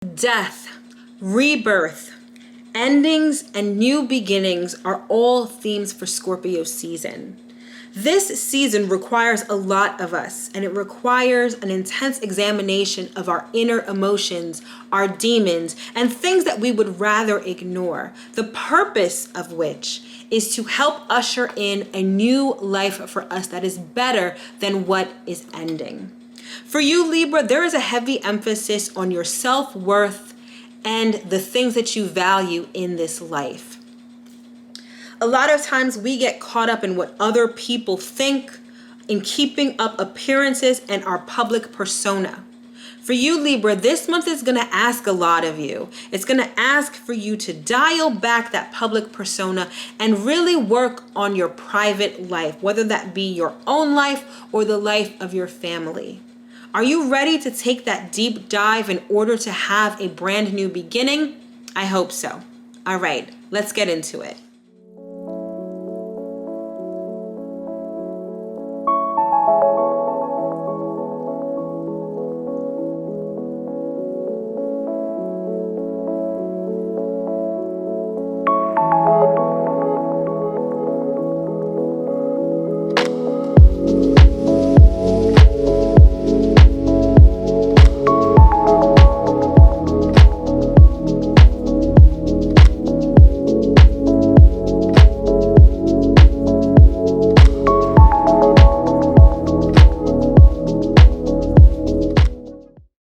Death, rebirth, endings, and new beginnings are all themes for Scorpio season. This season requires a lot of us, and it requires an intense examination of our inner emotions, our demons, and things that we would rather ignore, the purpose of which is to help usher in a new life for us that is better than what is ending. For you, Libra, there is a heavy emphasis on your self-worth and the things that you value in this life. A lot of times we get caught up in what other people think, in keeping up appearances and our public persona. For you, Libra, this month is going to ask a lot of you. It's going to ask for you to dial back that public persona and really work on your private life, whether that be your own life or the life of your family. Are you ready to take that deep dive in order to have a brand new beginning? I hope so. All right, let's get into it.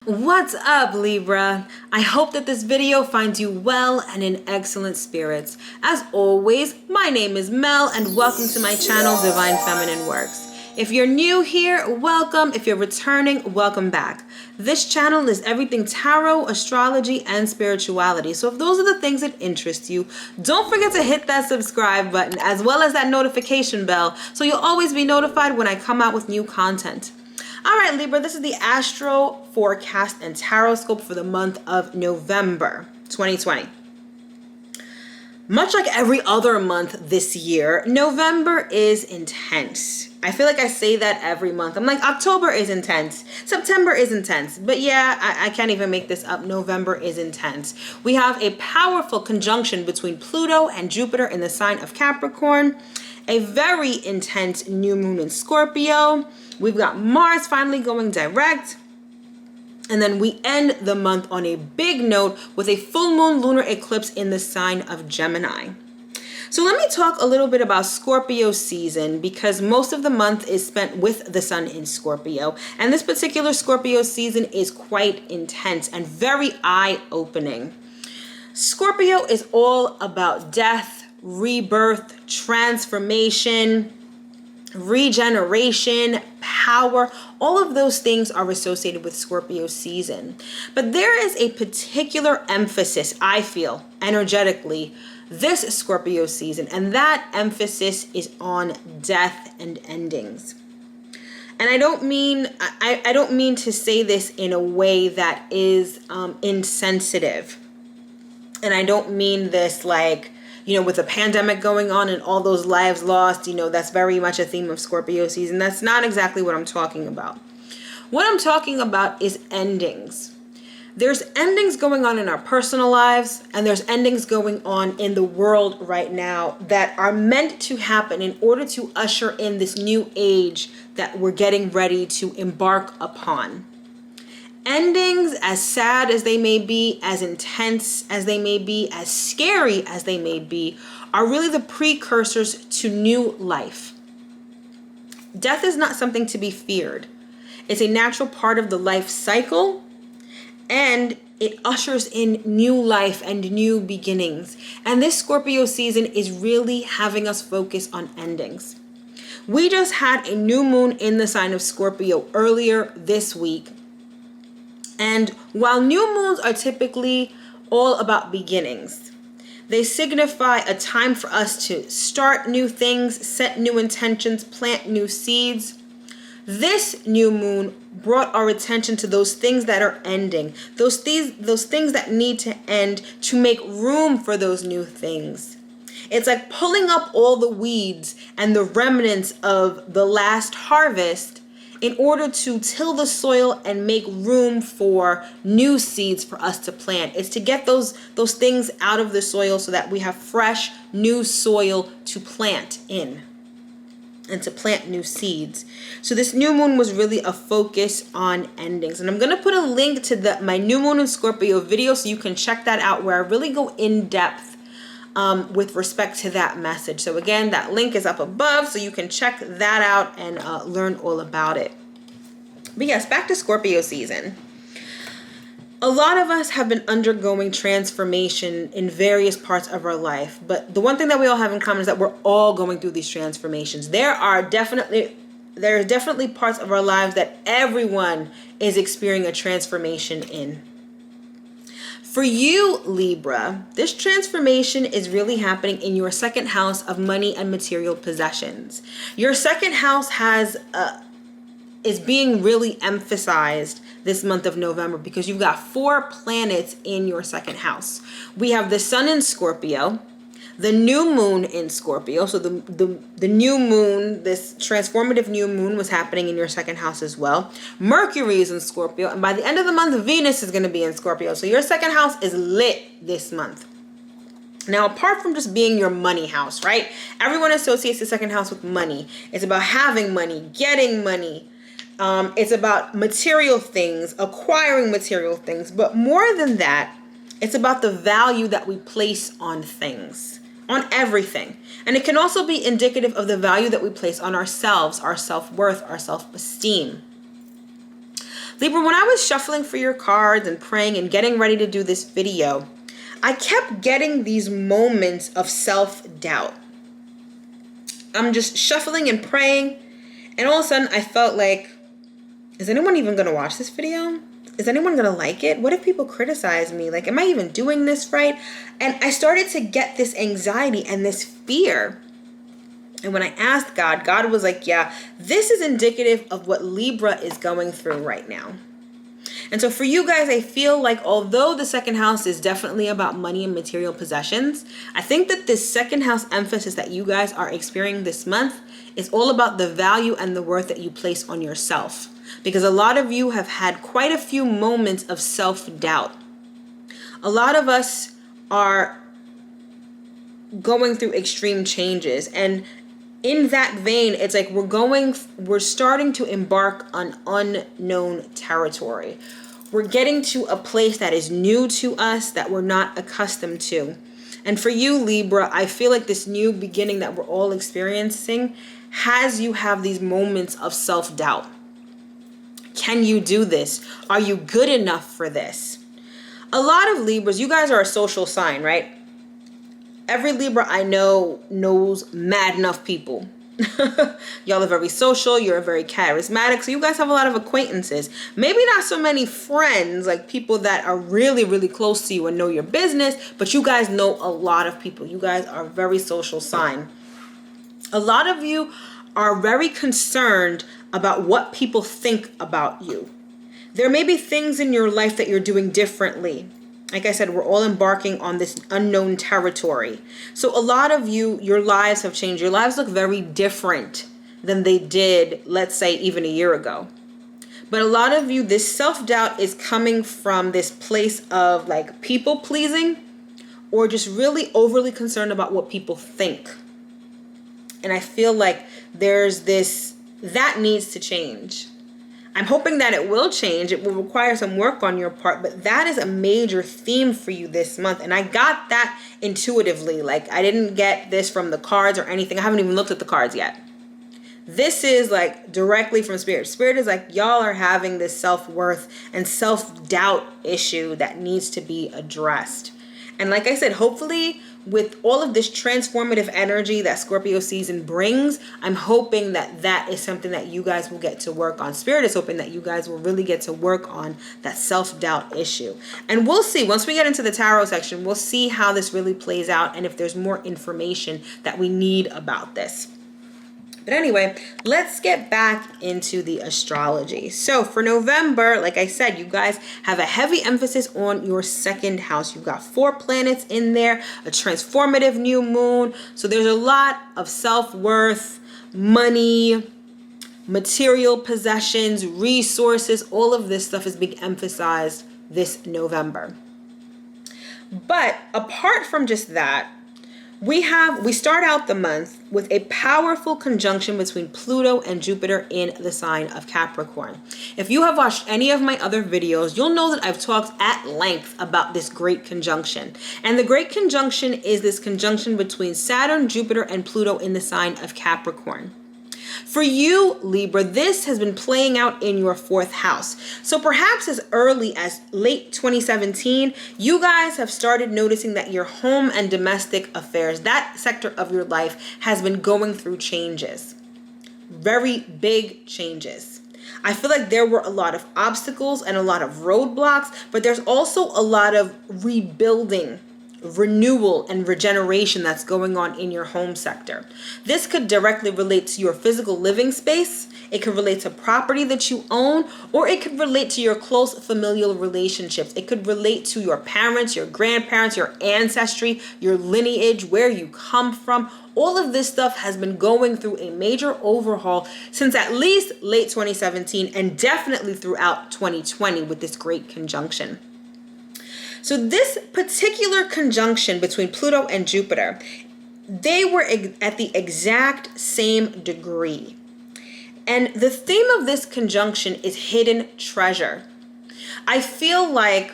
What's up, Libra? I hope that this video finds you well and in excellent spirits. As always, my name is Mel and welcome to my channel, Divine Feminine Works. If you're new here, welcome. If you're returning, welcome back. This channel is everything tarot, astrology, and spirituality. So if those are the things that interest you, don't forget to hit that subscribe button as well as that notification bell so you'll always be notified when I come out with new content. All right, Libra, this is the Astro Forecast and Taroscope for the month of November 2020. Much like every other month this year, November is intense. I feel like I say that every month. I'm like, October is intense. September is intense. But yeah, I can't even make this up. November is intense. We have a powerful conjunction between Pluto and Jupiter in the sign of Capricorn. A very intense new moon in Scorpio. We've got Mars finally going direct. And then we end the month on a big note with a full moon lunar eclipse in the sign of Gemini. So let me talk a little bit about Scorpio season because most of the month is spent with the sun in Scorpio. And this particular Scorpio season is quite intense and very eye-opening. Scorpio is all about death, rebirth, transformation, regeneration, power. All of those things are associated with Scorpio season. But there is a particular emphasis, I feel, energetically, this Scorpio season, and that emphasis is on death and endings. And I don't mean to say this in a way that is insensitive. And I don't mean this like, with a pandemic going on and all those lives lost, that's very much a theme of Scorpio season. That's not exactly what I'm talking about. What I'm talking about is endings. There's endings going on in our personal lives, and there's endings going on in the world right now that are meant to happen in order to usher in this new age that we're getting ready to embark upon. Endings, as sad as they may be, as intense as they may be, as scary as they may be, are really the precursors to new life. Death is not something to be feared. It's a natural part of the life cycle, and it ushers in new life and new beginnings. And this Scorpio season is really having us focus on endings. We just had a new moon in the sign of Scorpio earlier this week. And while new moons are typically all about beginnings, they signify a time for us to start new things, set new intentions, plant new seeds. This new moon brought our attention to those things that are ending, those things that need to end to make room for those new things. It's like pulling up all the weeds and the remnants of the last harvest in order to till the soil and make room for new seeds for us to plant. It's to get those things out of the soil so that we have fresh, new soil to plant in and to plant new seeds. So this new moon was really a focus on endings. And I'm going to put a link to my new moon in Scorpio video so you can check that out, where I really go in depth with respect to that message. So again, that link is up above, so you can check that out and learn all about it. But yes, back to Scorpio season. A lot of us have been undergoing transformation in various parts of our life, but the one thing that we all have in common is that we're all going through these transformations. There are definitely parts of our lives that everyone is experiencing a transformation in. For you, Libra, this transformation is really happening in your second house of money and material possessions. Your second house is being really emphasized this month of November because you've got 4 planets in your second house. We have the sun in Scorpio, the new moon in Scorpio. So the new moon, this transformative new moon, was happening in your second house as well. Mercury is in Scorpio, and by the end of the month, Venus is going to be in Scorpio. So your second house is lit this month. Now, apart from just being your money house, right? Everyone associates the second house with money. It's about having money, getting money. It's about material things, acquiring material things. But more than that, it's about the value that we place on things, on everything. And it can also be indicative of the value that we place on ourselves, our self-worth, our self-esteem. Libra, when I was shuffling for your cards and praying and getting ready to do this video, I kept getting these moments of self-doubt. I'm just shuffling and praying, and all of a sudden I felt like, is anyone even going to watch this video? Is anyone going to like it? What if people criticize me? Like, am I even doing this right? And I started to get this anxiety and this fear. And when I asked God, God was like, yeah, this is indicative of what Libra is going through right now. And so for you guys, I feel like although the second house is definitely about money and material possessions, I think that this second house emphasis that you guys are experiencing this month is all about the value and the worth that you place on yourself. Because a lot of you have had quite a few moments of self-doubt. A lot of us are going through extreme changes. And in that vein, it's like we're starting to embark on unknown territory. We're getting to a place that is new to us, that we're not accustomed to. And for you, Libra, I feel like this new beginning that we're all experiencing has you have these moments of self-doubt. Can you do this? Are you good enough for this? A lot of Libras, you guys are a social sign, right? Every Libra I know knows mad enough people. Y'all are very social. You're very charismatic. So you guys have a lot of acquaintances. Maybe not so many friends, like people that are really, really close to you and know your business, but you guys know a lot of people. You guys are a very social sign. A lot of you are very concerned about what people think about you. There may be things in your life that you're doing differently. Like I said, we're all embarking on this unknown territory. So a lot of you, your lives have changed. Your lives look very different than they did, let's say, even a year ago. But a lot of you, this self-doubt is coming from this place of like people pleasing or just really overly concerned about what people think. And I feel like there's this, that needs to change. I'm hoping that it will change. It will require some work on your part, but that is a major theme for you this month. And I got that intuitively. Like, I didn't get this from the cards or anything. I haven't even looked at the cards yet. This is like directly from Spirit. Spirit is like, y'all are having this self-worth and self-doubt issue that needs to be addressed. And like I said, hopefully with all of this transformative energy that Scorpio season brings, I'm hoping that that is something that you guys will get to work on. Spirit is hoping that you guys will really get to work on that self-doubt issue. And we'll see, once we get into the tarot section, we'll see how this really plays out and if there's more information that we need about this. But anyway, let's get back into the astrology. So for November, like I said, you guys have a heavy emphasis on your second house. You've got 4 planets in there, a transformative new moon. So there's a lot of self-worth, money, material possessions, resources, all of this stuff is being emphasized this November. But apart from just that, we start out the month with a powerful conjunction between Pluto and Jupiter in the sign of Capricorn. If you have watched any of my other videos, you'll know that I've talked at length about this great conjunction. And the great conjunction is this conjunction between Saturn, Jupiter, and Pluto in the sign of Capricorn. For you, Libra, this has been playing out in your 4th house. So perhaps as early as late 2017, you guys have started noticing that your home and domestic affairs, that sector of your life, has been going through changes. Very big changes. I feel like there were a lot of obstacles and a lot of roadblocks, but there's also a lot of rebuilding, renewal, and regeneration that's going on in your home sector. This could directly relate to your physical living space. It could relate to property that you own, or it could relate to your close familial relationships. It could relate to your parents, your grandparents, your ancestry, your lineage, where you come from. All of this stuff has been going through a major overhaul since at least late 2017 and definitely throughout 2020 with this great conjunction. So this particular conjunction between Pluto and Jupiter, they were at the exact same degree. And the theme of this conjunction is hidden treasure. I feel like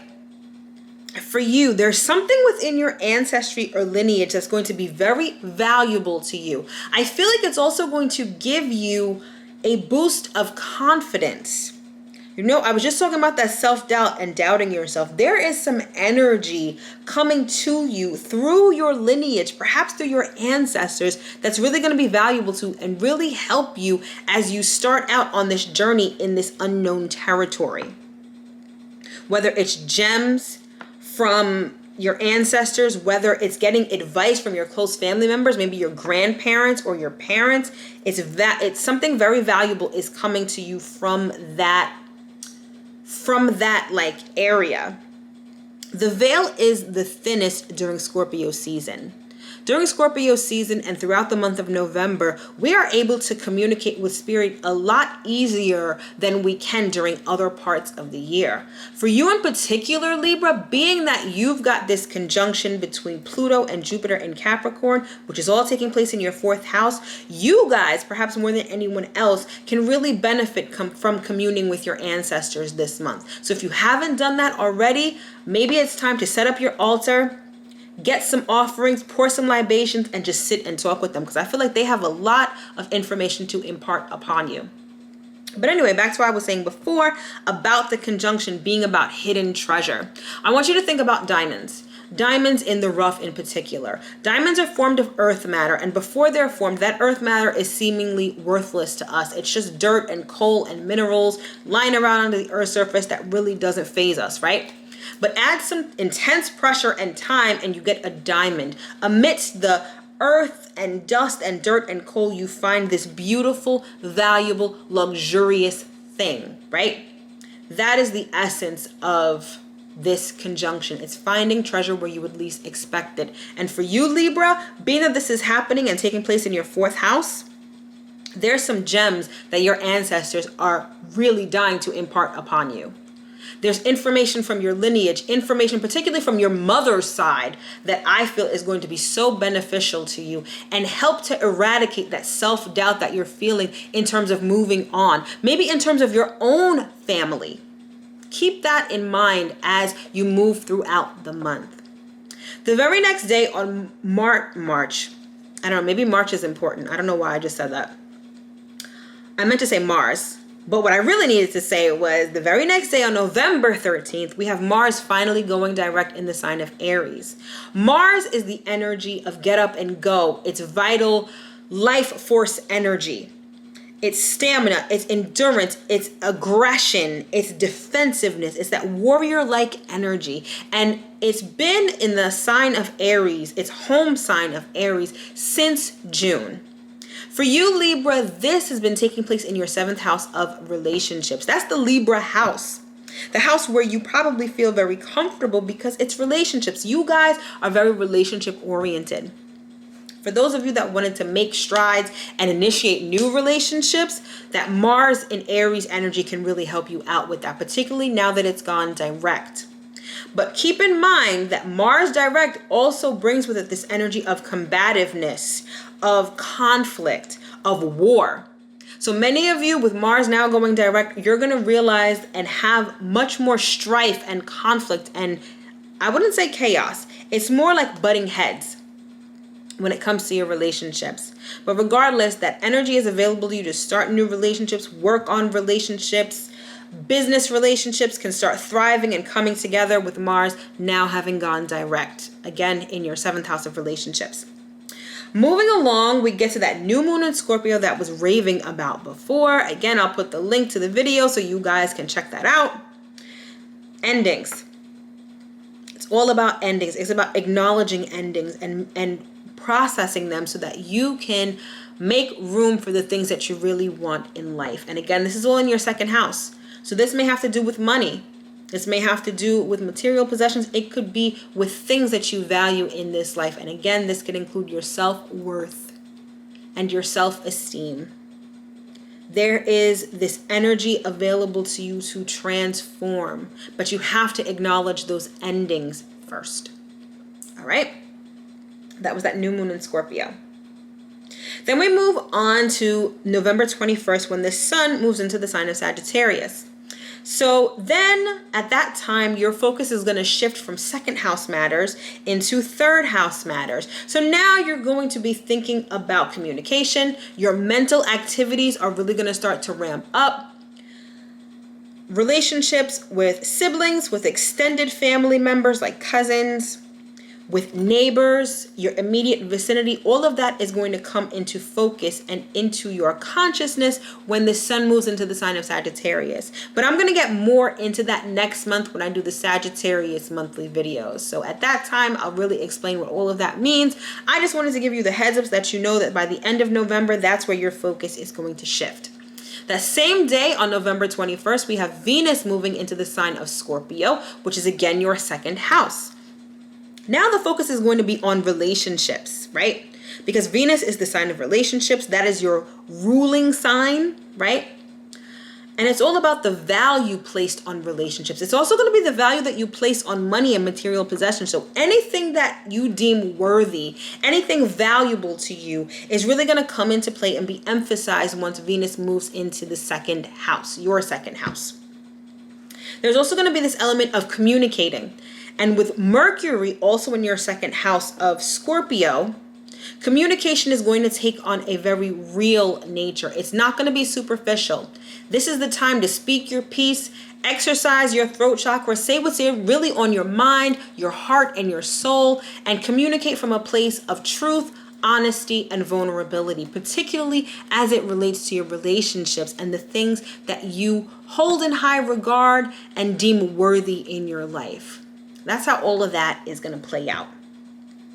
for you, there's something within your ancestry or lineage that's going to be very valuable to you. I feel like it's also going to give you a boost of confidence. You know, I was just talking about that self-doubt and doubting yourself. There is some energy coming to you through your lineage, perhaps through your ancestors, that's really going to be valuable to and really help you as you start out on this journey in this unknown territory. Whether it's gems from your ancestors, whether it's getting advice from your close family members, maybe your grandparents or your parents, it's something very valuable is coming to you from that like area. The veil is the thinnest during Scorpio season. During Scorpio season and throughout the month of November, we are able to communicate with spirit a lot easier than we can during other parts of the year. For you in particular, Libra, being that you've got this conjunction between Pluto and Jupiter in Capricorn, which is all taking place in your 4th house, you guys, perhaps more than anyone else, can really benefit from communing with your ancestors this month. So if you haven't done that already, maybe it's time to set up your altar, get some offerings, pour some libations, and just sit and talk with them, because I feel like they have a lot of information to impart upon you. But anyway, back to what I was saying before about the conjunction being about hidden treasure. I want you to think about diamonds. Diamonds in the rough in particular. Diamonds are formed of earth matter, and before they're formed, that earth matter is seemingly worthless to us. It's just dirt and coal and minerals lying around under the earth's surface that really doesn't faze us, right? But add some intense pressure and time and you get a diamond. Amidst the earth and dust and dirt and coal, you find this beautiful, valuable, luxurious thing, right? That is the essence of this conjunction. It's finding treasure where you would least expect it. And for you, Libra, being that this is happening and taking place in your 4th house, there's some gems that your ancestors are really dying to impart upon you. There's information from your lineage, information particularly from your mother's side, that I feel is going to be so beneficial to you and help to eradicate that self-doubt that you're feeling in terms of moving on, maybe in terms of your own family. Keep that in mind as you move throughout the month. The very next day on March, I don't know, maybe March is important. I don't know why I just said that. I meant to say Mars. But what I really needed to say was the very next day on November 13th, we have Mars finally going direct in the sign of Aries. Mars is the energy of get up and go. It's vital life force energy. It's stamina, it's endurance, it's aggression, it's defensiveness, it's that warrior-like energy. And it's been in the sign of Aries, its home sign of Aries, since June. For you, Libra, this has been taking place in your 7th house of relationships. That's the Libra house. The house where you probably feel very comfortable because it's relationships. You guys are very relationship oriented. For those of you that wanted to make strides and initiate new relationships, that Mars in Aries energy can really help you out with that, particularly now that it's gone direct. But keep in mind that Mars direct also brings with it this energy of combativeness, of conflict, of war. So many of you with Mars now going direct, you're going to realize and have much more strife and conflict, and I wouldn't say chaos. It's more like butting heads when it comes to your relationships. But regardless, that energy is available to you to start new relationships, work on relationships. Business relationships can start thriving and coming together with Mars now having gone direct, again, in your 7th house of relationships. Moving along, we get to that new moon in Scorpio that was raving about before. Again, I'll put the link to the video so you guys can check that out. Endings. It's all about endings. It's about acknowledging endings and processing them so that you can make room for the things that you really want in life. And again, this is all in your 2nd house. So this may have to do with money. This may have to do with material possessions. It could be with things that you value in this life. And again, this could include your self-worth and your self-esteem. There is this energy available to you to transform, but you have to acknowledge those endings first. All right? That was that new moon in Scorpio. Then we move on to November 21st when the sun moves into the sign of Sagittarius. So then at that time, your focus is going to shift from 2nd house matters into 3rd house matters. So now you're going to be thinking about communication. Your mental activities are really going to start to ramp up. Relationships with siblings, with extended family members like cousins, with neighbors, your immediate vicinity, all of that is going to come into focus and into your consciousness when the sun moves into the sign of Sagittarius. But I'm going to get more into that next month when I do the Sagittarius monthly videos. So at that time, I'll really explain what all of that means. I just wanted to give you the heads ups that you know that by the end of November, that's where your focus is going to shift. That same day on November 21st, we have Venus moving into the sign of Scorpio, which is again your 2nd house. Now the focus is going to be on relationships, right? Because Venus is the sign of relationships. That is your ruling sign, right? And it's all about the value placed on relationships. It's also going to be the value that you place on money and material possessions. So anything that you deem worthy, anything valuable to you is really going to come into play and be emphasized once Venus moves into the 2nd house, your 2nd house. There's also going to be this element of communicating. And with Mercury also in your 2nd house of Scorpio, communication is going to take on a very real nature. It's not going to be superficial. This is the time to speak your piece, exercise your throat chakra, say what's really on your mind, your heart, and your soul, and communicate from a place of truth, honesty, and vulnerability, particularly as it relates to your relationships and the things that you hold in high regard and deem worthy in your life. That's how all of that is going to play out.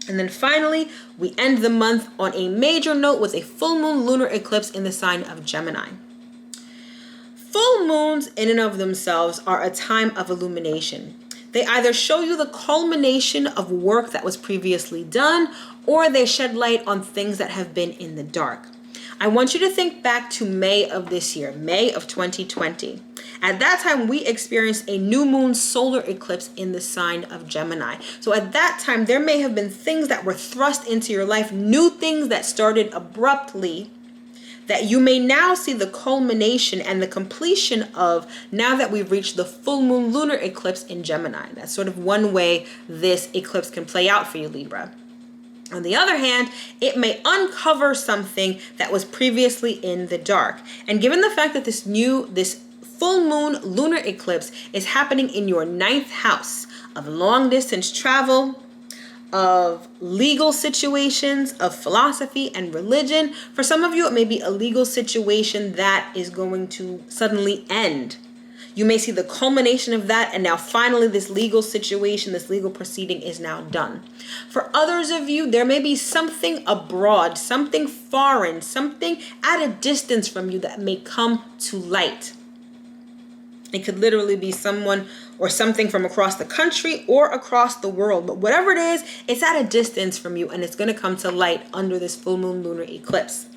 And then finally, we end the month on a major note with a full moon lunar eclipse in the sign of Gemini. Full moons in and of themselves are a time of illumination. They either show you the culmination of work that was previously done, or they shed light on things that have been in the dark. I want you to think back to May of this year, May of 2020. At that time, we experienced a new moon solar eclipse in the sign of Gemini. So at that time, there may have been things that were thrust into your life, new things that started abruptly, that you may now see the culmination and the completion of now that we've reached the full moon lunar eclipse in Gemini. That's sort of one way this eclipse can play out for you, Libra. On the other hand, it may uncover something that was previously in the dark. And given the fact that this full moon lunar eclipse is happening in your 9th house of long distance travel, of legal situations, of philosophy and religion. For some of you, it may be a legal situation that is going to suddenly end. You may see the culmination of that, and now finally this legal situation, this legal proceeding is now done. For others of you, there may be something abroad, something foreign, something at a distance from you that may come to light. It could literally be someone or something from across the country or across the world. But whatever it is, it's at a distance from you, and it's going to come to light under this full moon lunar eclipse.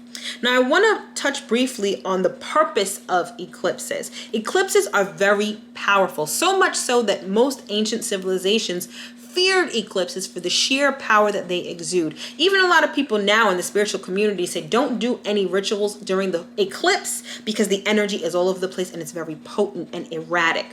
Now, I want to touch briefly on the purpose of eclipses. Eclipses are very powerful, so much so that most ancient civilizations feared eclipses for the sheer power that they exude. Even a lot of people now in the spiritual community say don't do any rituals during the eclipse because the energy is all over the place and it's very potent and erratic.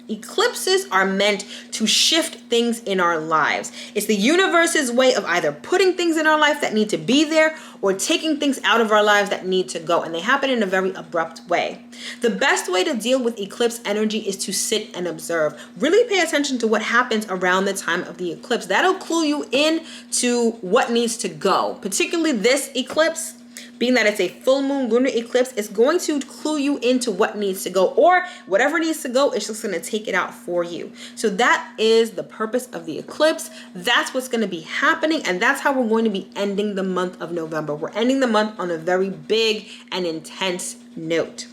Eclipses are meant to shift things in our lives. It's the universe's way of either putting things in our life that need to be there or taking things out of our lives that need to go. And they happen in a very abrupt way. The best way to deal with eclipse energy is to sit and observe. Really pay attention to what happens around the time of the eclipse. That'll clue you in to what needs to go. Particularly this eclipse, being that it's a full moon lunar eclipse, is going to clue you into what needs to go, or whatever needs to go, it's just going to take it out for you. So that is the purpose of the eclipse. That's what's going to be happening, and that's how we're going to be ending the month of November. We're ending the month on a very big and intense note.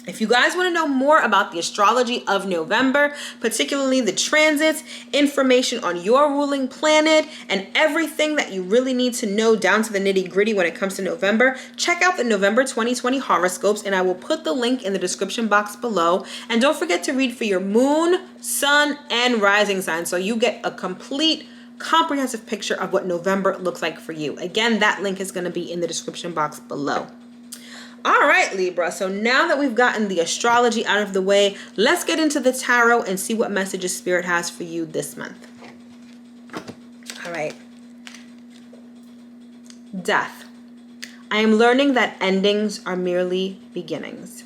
If you guys want to know more about the astrology of November, particularly the transits, information on your ruling planet, and everything that you really need to know down to the nitty-gritty when it comes to November, check out the November 2020 horoscopes, and I will put the link in the description box below. And don't forget to read for your moon, sun, and rising sign so you get a complete comprehensive picture of what November looks like for you. Again, that link is going to be in the description box below. All right, Libra, so now that we've gotten the astrology out of the way, let's get into the tarot and see what messages Spirit has for you this month. All right. Death. I am learning that endings are merely beginnings.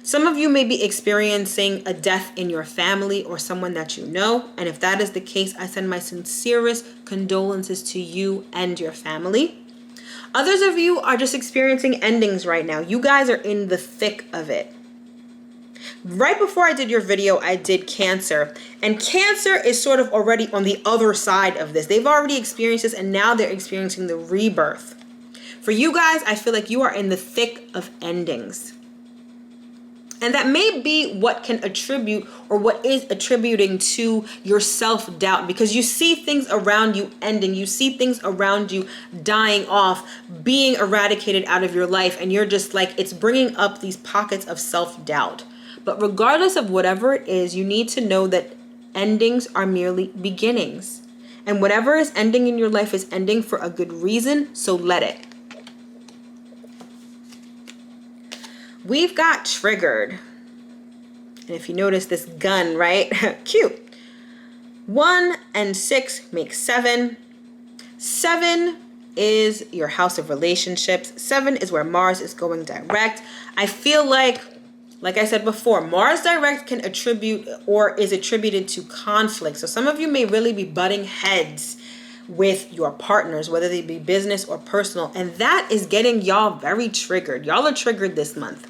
Some of you may be experiencing a death in your family or someone that you know, and if that is the case, I send my sincerest condolences to you and your family. Others of you are just experiencing endings right now. You guys are in the thick of it. Right before I did your video, I did Cancer. And Cancer is sort of already on the other side of this. They've already experienced this, and now they're experiencing the rebirth. For you guys, I feel like you are in the thick of endings. And that may be what can attribute, or what is attributing to your self-doubt, because you see things around you ending, you see things around you dying off, being eradicated out of your life, and you're just like, it's bringing up these pockets of self-doubt. But regardless of whatever it is, you need to know that endings are merely beginnings. And whatever is ending in your life is ending for a good reason, so let it. We've got triggered. And if you notice this gun, right? Cute. 1 and 6 make 7. 7 is your house of relationships. 7 is where Mars is going direct. I feel like I said before, Mars direct can attribute or is attributed to conflict. So some of you may really be butting heads with your partners, whether they be business or personal, and that is getting y'all very triggered. Y'all are triggered this month.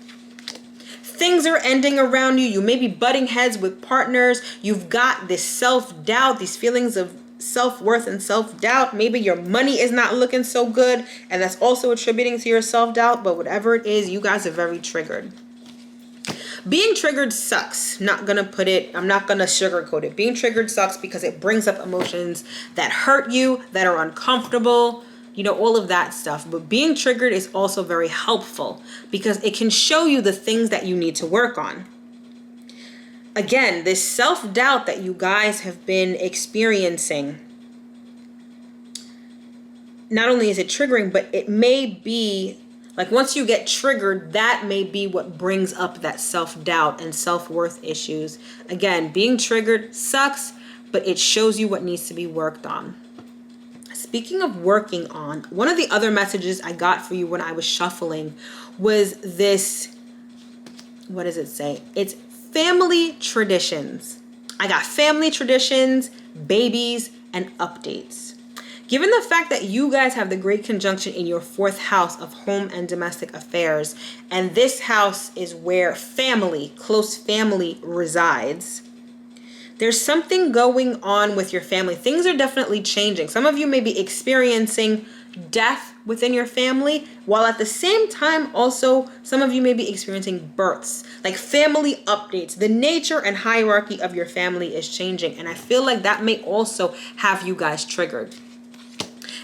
Things are ending around you. You may be butting heads with partners. You've got this self-doubt, these feelings of self-worth and self-doubt. Maybe your money is not looking so good, and that's also attributing to your self-doubt. But whatever it is, you guys are very triggered. Being triggered sucks. I'm not gonna sugarcoat it. Being triggered sucks because it brings up emotions that hurt you, that are uncomfortable, you know, all of that stuff. But being triggered is also very helpful because it can show you the things that you need to work on. Again, this self-doubt that you guys have been experiencing, not only is it triggering, but it may be like once you get triggered, that may be what brings up that self-doubt and self-worth issues. Again, being triggered sucks, but it shows you what needs to be worked on. Speaking of working on, one of the other messages I got for you when I was shuffling was this, what does it say? It's family traditions. I got family traditions, babies, and updates. Given the fact that you guys have the great conjunction in your 4th house of home and domestic affairs, and this house is where family, close family resides, there's something going on with your family. Things are definitely changing. Some of you may be experiencing death within your family, while at the same time also some of you may be experiencing births, like family updates. The nature and hierarchy of your family is changing, and I feel like that may also have you guys triggered.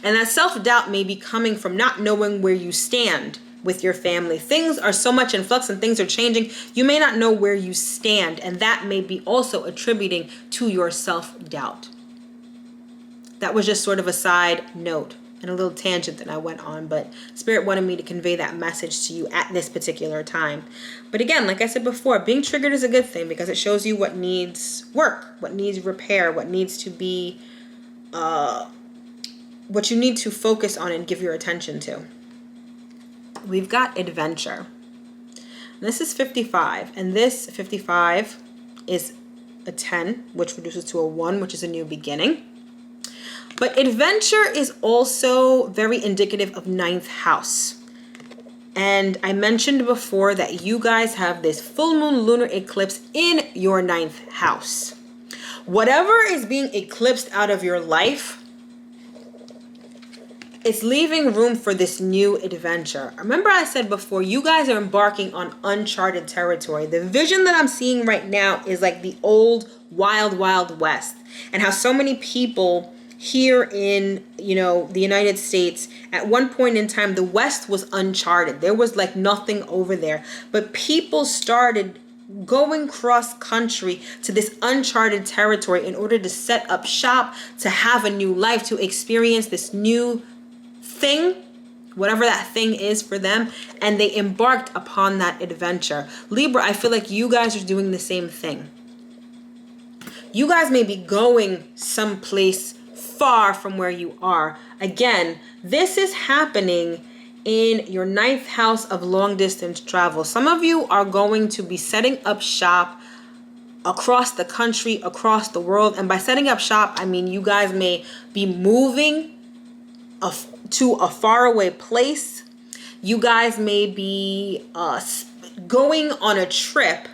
And that self-doubt may be coming from not knowing where you stand with your family. Things are so much in flux and things are changing. You may not know where you stand, and that may be also attributing to your self-doubt. That was just sort of a side note and a little tangent that I went on, but Spirit wanted me to convey that message to you at this particular time. But again, like I said before, being triggered is a good thing because it shows you what needs work, what needs repair, what needs to be, what you need to focus on and give your attention to. We've got adventure. This is 55, and this 55 is a 10, which reduces to a 1, which is a new beginning. But adventure is also very indicative of 9th house. And I mentioned before that you guys have this full moon lunar eclipse in your 9th house. Whatever is being eclipsed out of your life, it's leaving room for this new adventure. Remember I said before, you guys are embarking on uncharted territory. The vision that I'm seeing right now is like the old wild, wild west, and how so many people here in, the United States, at one point in time, the West was uncharted. There was like nothing over there, but people started going cross country to this uncharted territory in order to set up shop, to have a new life, to experience this new thing, whatever that thing is for them, and they embarked upon that adventure. Libra, I feel like you guys are doing the same thing. You guys may be going someplace far from where you are. Again, this is happening in your 9th house of long distance travel. Some of you are going to be setting up shop across the country, across the world. And by setting up shop, I mean you guys may be moving to a faraway place. You guys may be going on a trip,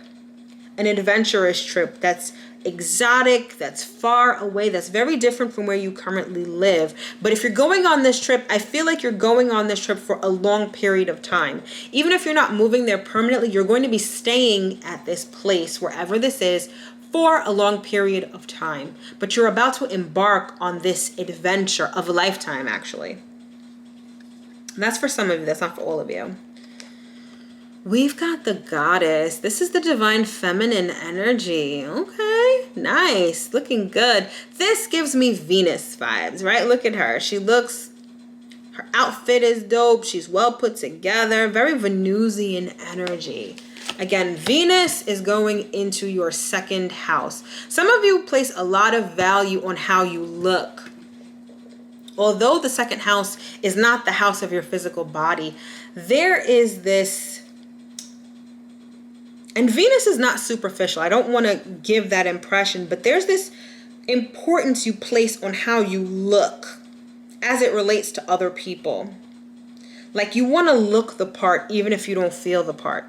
an adventurous trip that's exotic, that's far away, that's very different from where you currently live. But if you're going on this trip, I feel like you're going on this trip for a long period of time. Even if you're not moving there permanently, you're going to be staying at this place, wherever this is, for a long period of time. But you're about to embark on this adventure of a lifetime, actually. And that's for some of you, that's not for all of you. We've got the Goddess. This is the divine feminine energy. Okay, nice, looking good. This gives me Venus vibes, right? Look at her. Her outfit is dope. She's well put together. Very Venusian energy. Again, Venus is going into your 2nd house. Some of you place a lot of value on how you look. Although the 2nd house is not the house of your physical body, there is this. And Venus is not superficial. I don't want to give that impression, but there's this importance you place on how you look as it relates to other people. Like you want to look the part even if you don't feel the part.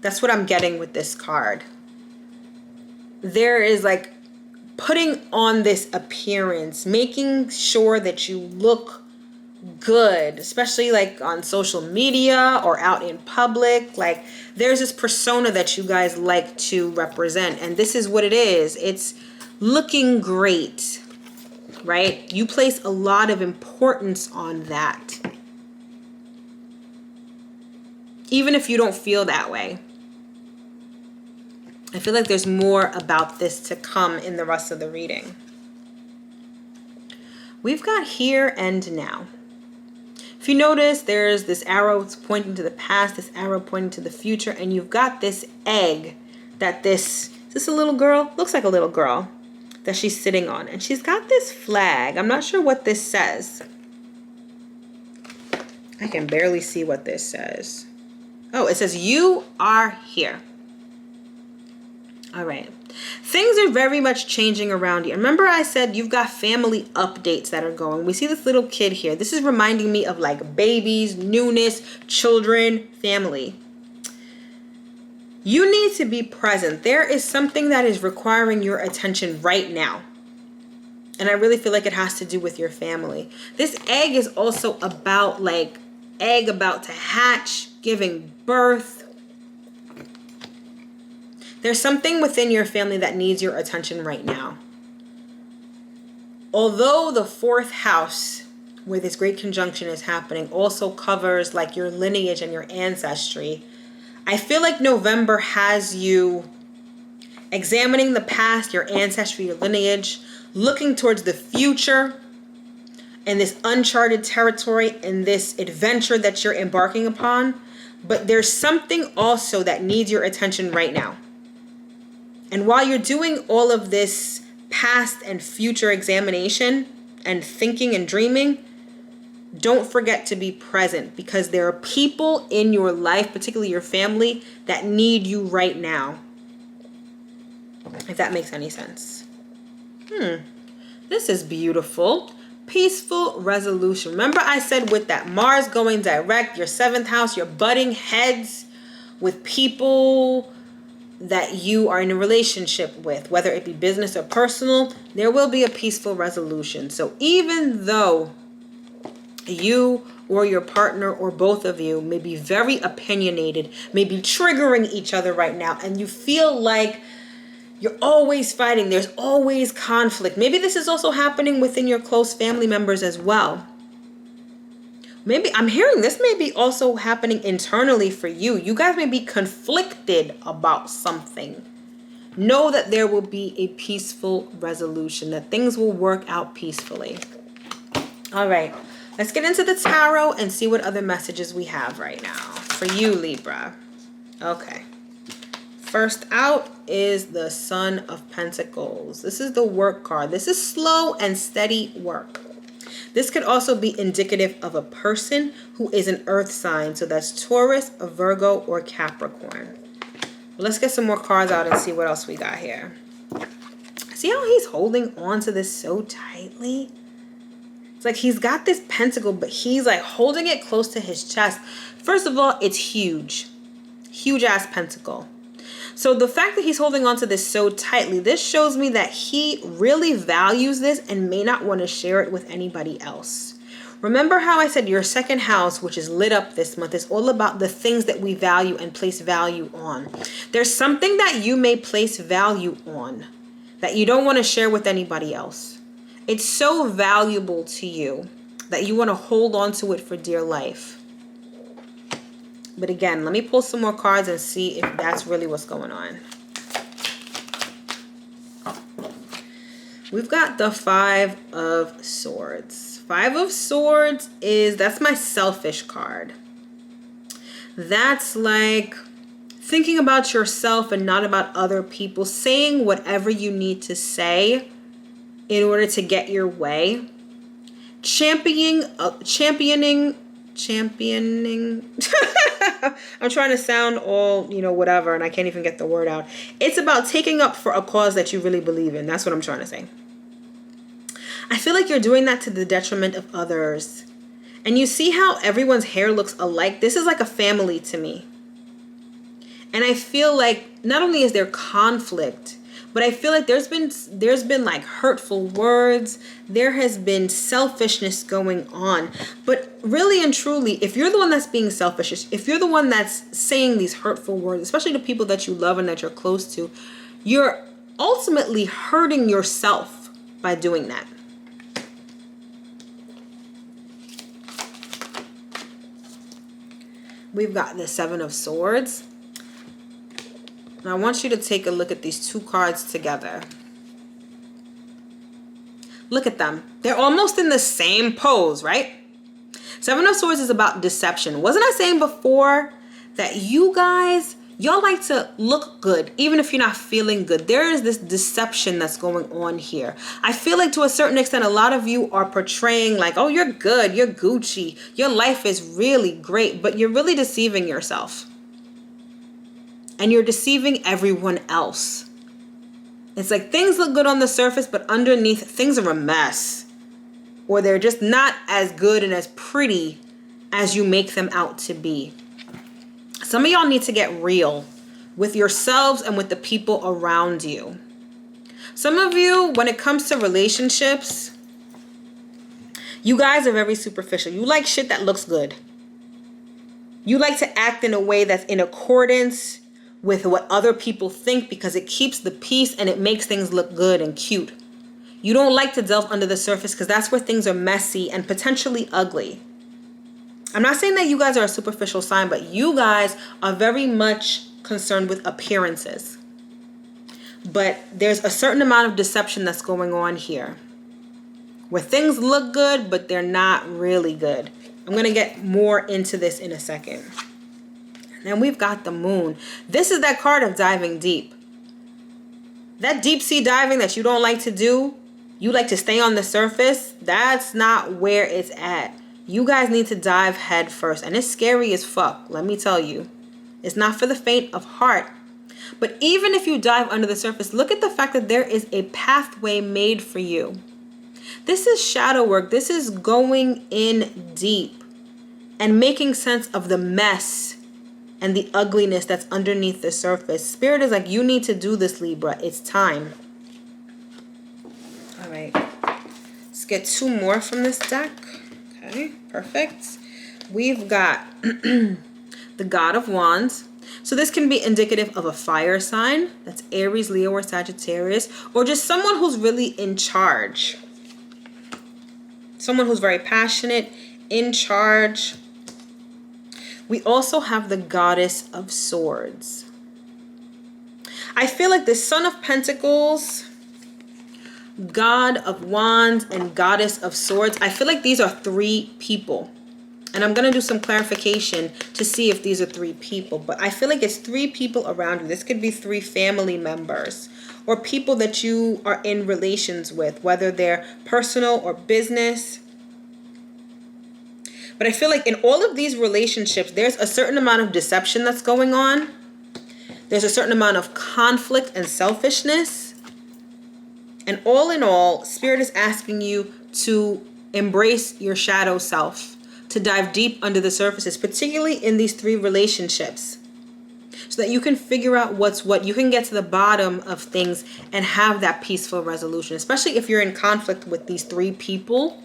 That's what I'm getting with this card. There is like putting on this appearance, making sure that you look good, especially like on social media or out in public. Like there's this persona that you guys like to represent, and this is what it is. It's looking great, right? You place a lot of importance on that, even if you don't feel that way. I feel like there's more about this to come in the rest of the reading. We've got here and now. If you notice, there's this arrow pointing to the past, this arrow pointing to the future, and you've got this egg that is this a little girl? Looks like a little girl that she's sitting on. And she's got this flag. I'm not sure what this says. I can barely see what this says. Oh, it says, "You are here." All right. Things are very much changing around you. Remember I said you've got family updates that are going. We see this little kid here. This is reminding me of like babies, newness, children, family. You need to be present. There is something that is requiring your attention right now. And I really feel like it has to do with your family. This egg is also about like egg about to hatch, giving birth. There's something within your family that needs your attention right now. Although the 4th house, where this great conjunction is happening, also covers like your lineage and your ancestry, I feel like November has you examining the past, your ancestry, your lineage, looking towards the future and this uncharted territory and this adventure that you're embarking upon. But there's something also that needs your attention right now. And while you're doing all of this past and future examination and thinking and dreaming, don't forget to be present, because there are people in your life, particularly your family, that need you right now. If that makes any sense. This is beautiful. Peaceful resolution. Remember I said with that Mars going direct, your 7th house, you're butting heads with people that you are in a relationship with, whether it be business or personal, there will be a peaceful resolution. So even though you or your partner or both of you may be very opinionated, may be triggering each other right now, and you feel like you're always fighting, there's always conflict. Maybe this is also happening within your close family members as well. Maybe I'm hearing this may be also happening internally for you. You guys may be conflicted about something. Know that there will be a peaceful resolution, that things will work out peacefully. All right, let's get into the tarot and see what other messages we have right now for you, Libra. Okay. First out is the Son of Pentacles. This is the work card. This is slow and steady work. This could also be indicative of a person who is an earth sign. So that's Taurus, Virgo, or Capricorn. Let's get some more cards out and see what else we got here. See how he's holding on to this so tightly? It's like he's got this pentacle, but he's like holding it close to his chest. First of all, it's huge. Huge ass pentacle. So the fact that he's holding on to this so tightly, this shows me that he really values this and may not want to share it with anybody else. Remember how I said your 2nd house, which is lit up this month, is all about the things that we value and place value on. There's something that you may place value on that you don't want to share with anybody else. It's so valuable to you that you want to hold on to it for dear life. But again, let me pull some more cards and see if that's really what's going on. We've got the 5 of Swords. 5 of Swords that's my selfish card. That's like thinking about yourself and not about other people, saying whatever you need to say in order to get your way. Championing. I'm trying to sound all, whatever, and I can't even get the word out. It's about taking up for a cause that you really believe in. That's what I'm trying to say. I feel like you're doing that to the detriment of others. And you see how everyone's hair looks alike? This is like a family to me. And I feel like not only is there conflict, but I feel like there's been like hurtful words. There has been selfishness going on. But really and truly, if you're the one that's being selfish, if you're the one that's saying these hurtful words, especially to people that you love and that you're close to, you're ultimately hurting yourself by doing that. We've got the 7 of Swords. And I want you to take a look at these 2 cards together. Look at them. They're almost in the same pose, right? 7 of Swords is about deception. Wasn't I saying before that you guys, y'all like to look good even if you're not feeling good? There is this deception that's going on here. I feel like to a certain extent, a lot of you are portraying like, oh, you're good, you're Gucci, your life is really great, but you're really deceiving yourself. And you're deceiving everyone else. It's like things look good on the surface, but underneath things are a mess. Or they're just not as good and as pretty as you make them out to be. Some of y'all need to get real with yourselves and with the people around you. Some of you, when it comes to relationships, you guys are very superficial. You like shit that looks good. You like to act in a way that's in accordance with what other people think because it keeps the peace and it makes things look good and cute. You don't like to delve under the surface because that's where things are messy and potentially ugly. I'm not saying that you guys are a superficial sign, but you guys are very much concerned with appearances. But there's a certain amount of deception that's going on here, where things look good, but they're not really good. I'm going to get more into this in a second. And then we've got the moon. This is that card of diving deep. That deep sea diving that you don't like to do, you like to stay on the surface, that's not where it's at. You guys need to dive head first. And it's scary as fuck, let me tell you. It's not for the faint of heart. But even if you dive under the surface, look at the fact that there is a pathway made for you. This is shadow work. This is going in deep and making sense of the mess and the ugliness that's underneath the surface. Spirit is like, you need to do this, Libra. It's time. All right. Let's get 2 more from this deck. Okay, perfect. We've got the God of Wands. So this can be indicative of a fire sign. That's Aries, Leo, or Sagittarius. Or just someone who's really in charge. Someone who's very passionate, in charge. We also have the Goddess of Swords. I feel like the Son of Pentacles, God of Wands, and Goddess of Swords, I feel like these are 3 people. And I'm going to do some clarification to see if these are 3 people. But I feel like it's 3 people around you. This could be 3 family members or people that you are in relations with, whether they're personal or business. But I feel like in all of these relationships, there's a certain amount of deception that's going on. There's a certain amount of conflict and selfishness. And all in all, Spirit is asking you to embrace your shadow self, to dive deep under the surfaces, particularly in these 3 relationships, so that you can figure out what's what. You can get to the bottom of things and have that peaceful resolution, especially if you're in conflict with these 3 people,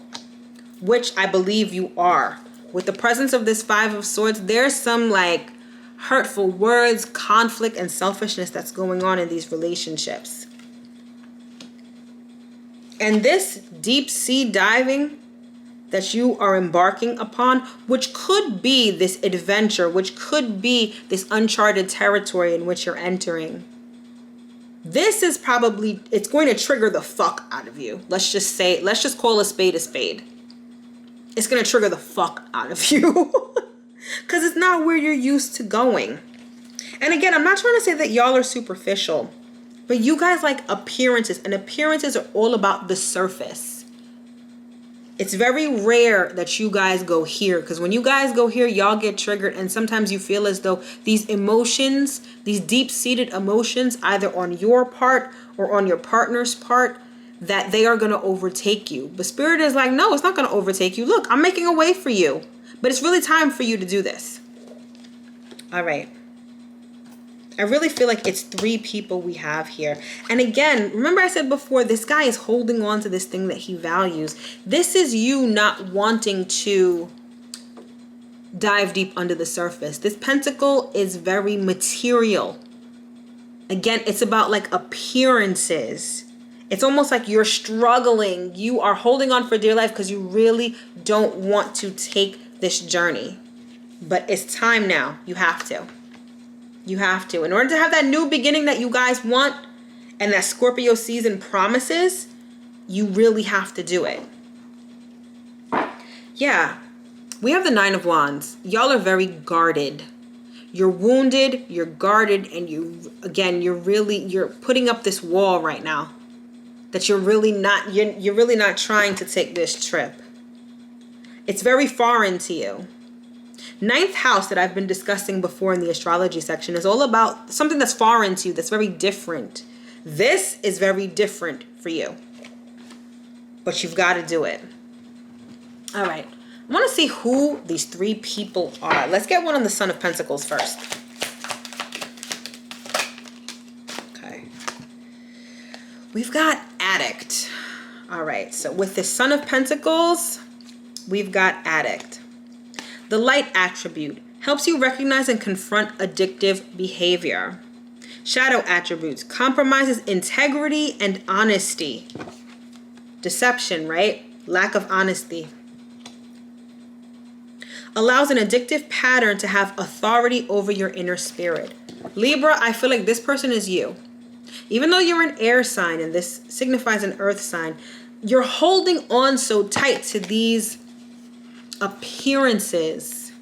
which I believe you are. With the presence of this 5 of Swords, there's some like hurtful words, conflict, and selfishness that's going on in these relationships. And this deep sea diving that you are embarking upon, which could be this adventure, which could be this uncharted territory in which you're entering. This is probably, it's going to trigger the fuck out of you. Let's just call a spade a spade. It's going to trigger the fuck out of you because it's not where you're used to going. And again, I'm not trying to say that y'all are superficial, but you guys like appearances, and appearances are all about the surface. It's very rare that you guys go here, because when you guys go here, y'all get triggered, and sometimes you feel as though these emotions, these deep-seated emotions, either on your part or on your partner's part, that they are going to overtake you. But Spirit is like, no, it's not going to overtake you. Look, I'm making a way for you, but it's really time for you to do this. All right. I really feel like it's 3 people we have here. And again, remember I said before, this guy is holding on to this thing that he values. This is you not wanting to dive deep under the surface. This pentacle is very material. Again, it's about like appearances. It's almost like you're struggling. You are holding on for dear life because you really don't want to take this journey. But it's time now. You have to. You have to. In order to have that new beginning that you guys want and that Scorpio season promises, you really have to do it. Yeah. We have the 9 of Wands. Y'all are very guarded. You're wounded, you're guarded, and you're putting up this wall right now that you're really not trying to take this trip. It's very foreign to you. 9th house that I've been discussing before in the astrology section is all about something that's foreign to you, that's very different. This is very different for you, but you've got to do it. All right. I want to see who these 3 people are. Let's get one on the Son of Pentacles first. Okay. We've got addict. All right, so with the Son of Pentacles, we've got addict. The light attribute helps you recognize and confront addictive behavior. Shadow attributes compromises integrity and honesty. Deception, right? Lack of honesty. Allows an addictive pattern to have authority over your inner spirit. Libra, I feel like this person is you. Even though you're an air sign and this signifies an earth sign, you're holding on so tight to these appearances.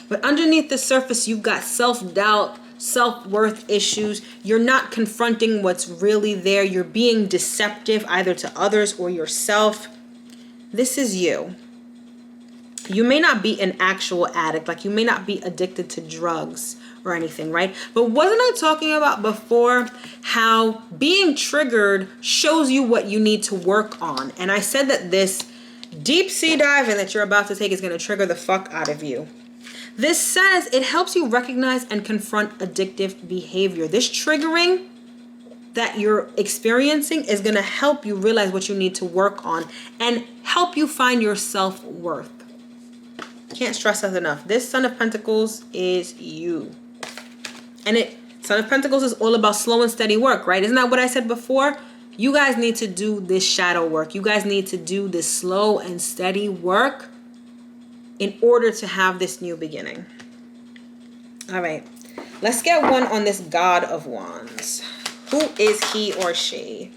But underneath the surface, you've got self-doubt, self-worth issues. You're not confronting what's really there. You're being deceptive either to others or yourself. This is you. You may not be an actual addict, like you may not be addicted to drugs or anything, right? But wasn't I talking about before how being triggered shows you what you need to work on? And I said that this deep sea diving that you're about to take is going to trigger the fuck out of you. This says it helps you recognize and confront addictive behavior. This triggering that you're experiencing is going to help you realize what you need to work on and help you find your self-worth. Can't stress that enough. This Son of Pentacles is you. And Son of Pentacles is all about slow and steady work, right? Isn't that what I said before? You guys need to do this shadow work. You guys need to do this slow and steady work in order to have this new beginning. All right. Let's get one on this God of Wands. Who is he or she?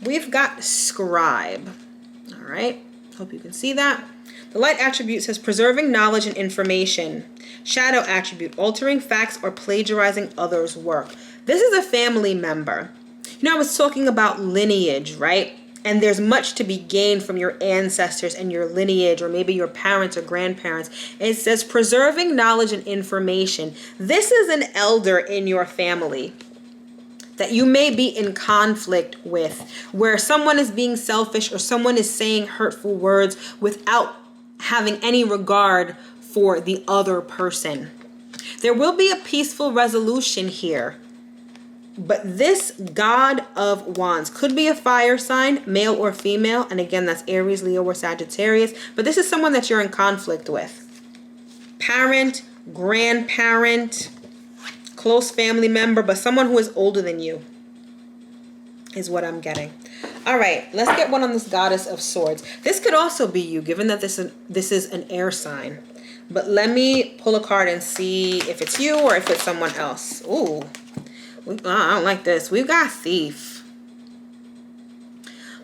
We've got Scribe. All right. Hope you can see that. The light attribute says preserving knowledge and information. Shadow attribute, altering facts or plagiarizing others' work. This is a family member. You know, I was talking about lineage, right? And there's much to be gained from your ancestors and your lineage, or maybe your parents or grandparents. It says preserving knowledge and information. This is an elder in your family that you may be in conflict with, where someone is being selfish or someone is saying hurtful words without having any regard for the other person. There will be a peaceful resolution here. But this God of Wands could be a fire sign, male or female. And again, that's Aries, Leo, or Sagittarius. But this is someone that you're in conflict with. Parent, grandparent, close family member, but someone who is older than you is what I'm getting. All right, let's get one on this Goddess of Swords. This could also be you, given that this is an air sign. But let me pull a card and see if it's you or if it's someone else. Ooh. I don't like this. We've got Thief.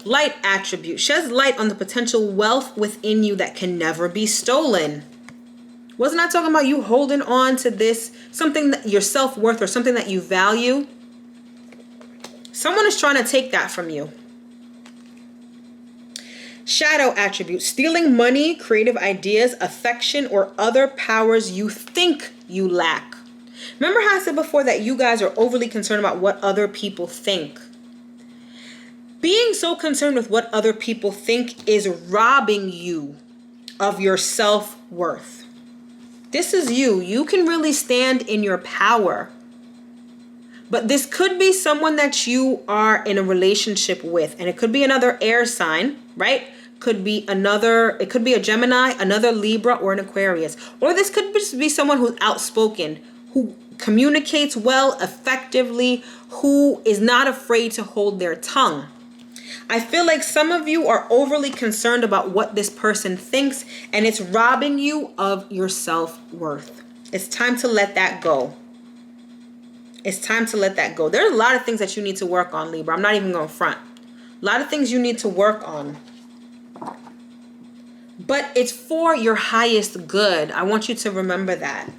Light attribute sheds light on the potential wealth within you that can never be stolen. Wasn't I talking about you holding on to this, something that your self-worth or something that you value? Someone is trying to take that from you. Shadow attribute, stealing money, creative ideas, affection, or other powers you think you lack. Remember how I said before that you guys are overly concerned about what other people think? Being so concerned with what other people think is robbing you of your self-worth. This is you. You can really stand in your power. But this could be someone that you are in a relationship with. And it could be another air sign, right? It could be a Gemini, another Libra, or an Aquarius. Or this could just be someone who's outspoken, who communicates well, effectively, who is not afraid to hold their tongue. I feel like some of you are overly concerned about what this person thinks, and it's robbing you of your self-worth. It's time to let that go. It's time to let that go. There's a lot of things that you need to work on, Libra. I'm not even going to front. A lot of things you need to work on. But it's for your highest good. I want you to remember that.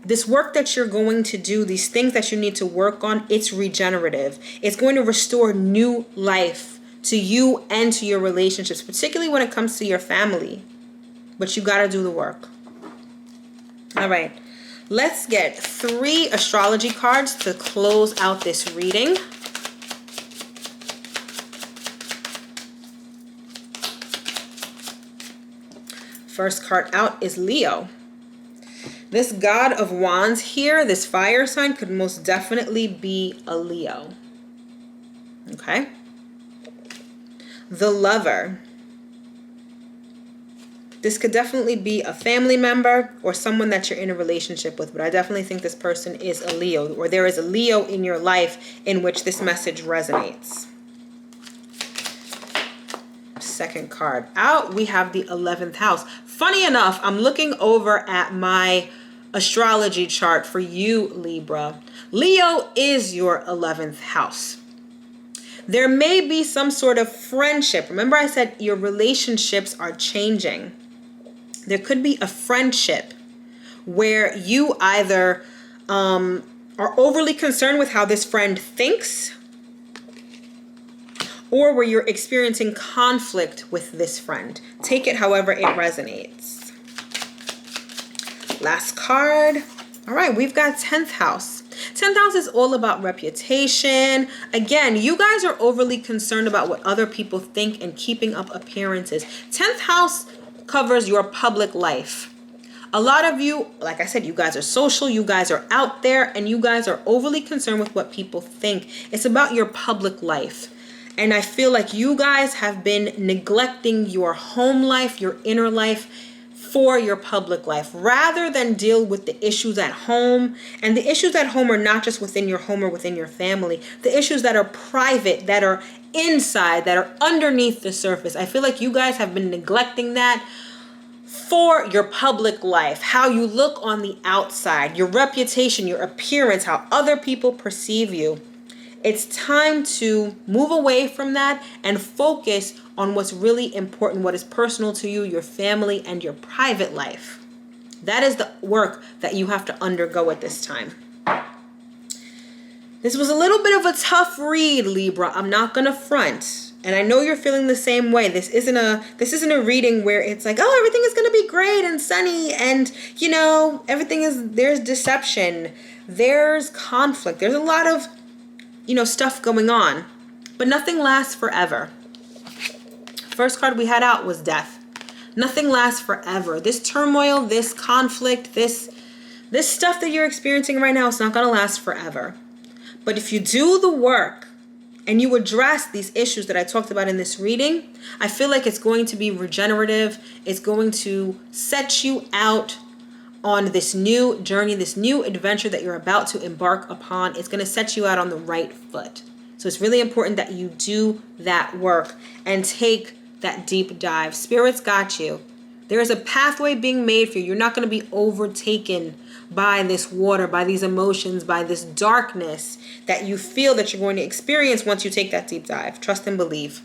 This work that you're going to do, these things that you need to work on, it's regenerative. It's going to restore new life to you and to your relationships, particularly when it comes to your family. But you got to do the work. All right. Let's get 3 astrology cards to close out this reading. First card out is Leo. This God of Wands here, this fire sign, could most definitely be a Leo. Okay? The Lover. This could definitely be a family member or someone that you're in a relationship with, but I definitely think this person is a Leo, or there is a Leo in your life in which this message resonates. Second card out, we have the 11th house. Funny enough, I'm looking over at my astrology chart for you, Libra. Leo is your 11th house. There may be some sort of friendship. Remember I said your relationships are changing. There could be a friendship where you either are overly concerned with how this friend thinks, or where you're experiencing conflict with this friend. Take it however it resonates. Last card. All right, we've got 10th house. 10th house is all about reputation. Again, you guys are overly concerned about what other people think and keeping up appearances. 10th house covers your public life. A lot of you, like I said, you guys are social, you guys are out there, and you guys are overly concerned with what people think. It's about your public life. And I feel like you guys have been neglecting your home life, your inner life, for your public life, rather than deal with the issues at home. And the issues at home are not just within your home or within your family. The issues that are private, that are inside, that are underneath the surface. I feel like you guys have been neglecting that for your public life, how you look on the outside, your reputation, your appearance, how other people perceive you. It's time to move away from that and focus on what's really important, what is personal to you, your family, and your private life. That is the work that you have to undergo at this time. This was a little bit of a tough read, Libra. I'm not gonna front. And I know you're feeling the same way. This isn't a reading where it's like, oh, everything is gonna be great and sunny and, you know, there's deception, there's conflict, there's a lot of, you know, stuff going on, but nothing lasts forever. First card we had out was death. Nothing lasts forever. This turmoil, this conflict, this stuff that you're experiencing right now, it's not going to last forever. But if you do the work and you address these issues that I talked about in this reading, I feel like it's going to be regenerative. It's going to set you out on this new journey, this new adventure that you're about to embark upon. It's going to set you out on the right foot. So it's really important that you do that work and take that deep dive. Spirit's got you. There is a pathway being made for you. You're not going to be overtaken by this water, by these emotions, by this darkness that you feel that you're going to experience once you take that deep dive. Trust and believe.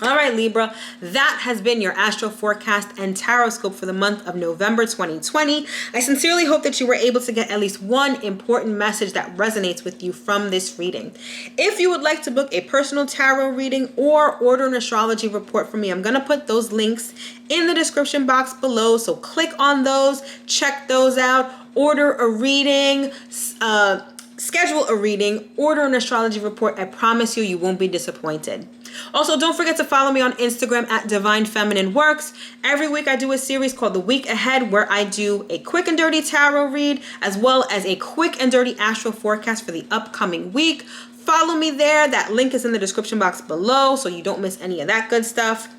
All right, Libra, that has been your astro forecast and tarot scope for the month of November 2020. I sincerely hope that you were able to get at least one important message that resonates with you from this reading. If you would like to book a personal tarot reading or order an astrology report from me, I'm going to put those links in the description box below. So click on those, check those out, order a reading, schedule a reading, order an astrology report. I promise you, you won't be disappointed. Also, don't forget to follow me on Instagram at Divine Feminine Works. Every week I do a series called The Week Ahead where I do a quick and dirty tarot read as well as a quick and dirty astro forecast for the upcoming week. Follow me there. That link is in the description box below so you don't miss any of that good stuff.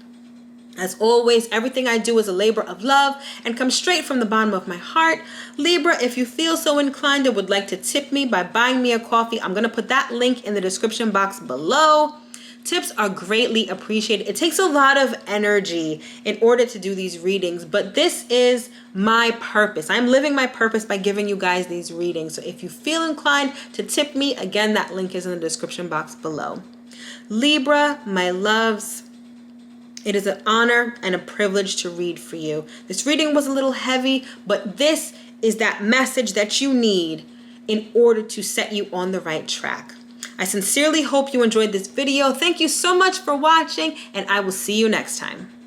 As always, everything I do is a labor of love and comes straight from the bottom of my heart. Libra, if you feel so inclined and would like to tip me by buying me a coffee, I'm going to put that link in the description box below. Tips are greatly appreciated. It takes a lot of energy in order to do these readings, but this is my purpose. I'm living my purpose by giving you guys these readings. So if you feel inclined to tip me, again, that link is in the description box below. Libra, my loves, it is an honor and a privilege to read for you. This reading was a little heavy, but this is that message that you need in order to set you on the right track. I sincerely hope you enjoyed this video. Thank you so much for watching, and I will see you next time.